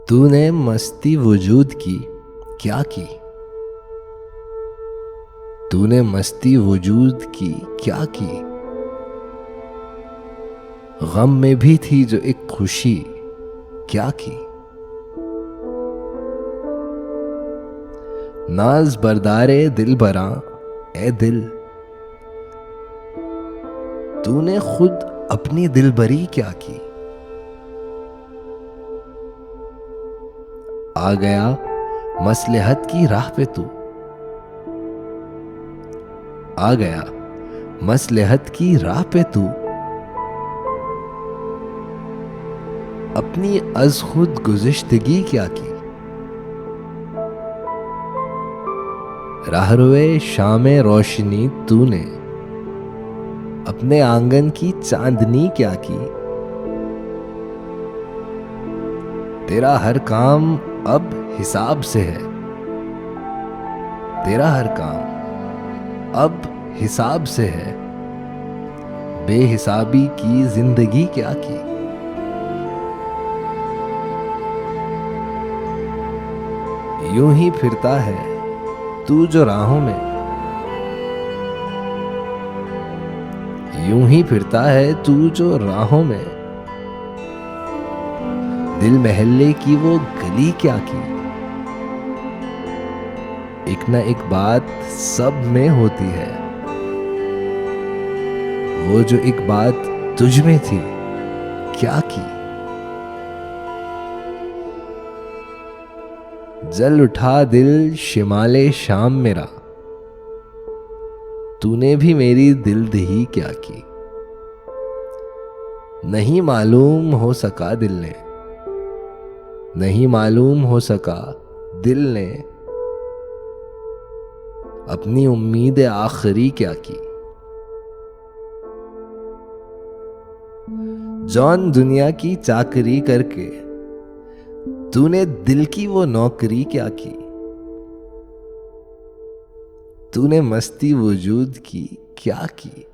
तूने मस्ती वजूद की क्या की? तूने मस्ती वजूद की क्या की? गम में भी थी जो एक खुशी क्या की? नाज बरदारे दिल बरा ए दिल, तूने खुद अपनी दिलबरी क्या की? आ गया मसलहत की राह पे तू, आ गया मसलहत की राह पे तू, अपनी अज खुद गुज़िश्तगी क्या की? राहरुए शामे रोशनी तूने अपने आंगन की चांदनी क्या की? तेरा हर काम अब हिसाब से है, तेरा हर काम अब हिसाब से है, बेहिसाबी की जिंदगी क्या की? यूं ही फिरता है तू जो राहों में, यूं ही फिरता है तू जो राहों में, दिल महल्ले की वो गली क्या की? एक ना एक बात सब में होती है, वो जो एक बात तुझ में थी क्या की? जल उठा दिल शिमाले शाम मेरा, तूने भी मेरी दिलदही क्या की? नहीं मालूम हो सका दिल ने, नहीं मालूम हो सका दिल ने, अपनी उम्मीद आखिरी क्या की? जौन दुनिया की चाकरी करके तूने दिल की वो नौकरी क्या की? तूने मस्ती वजूद की क्या की?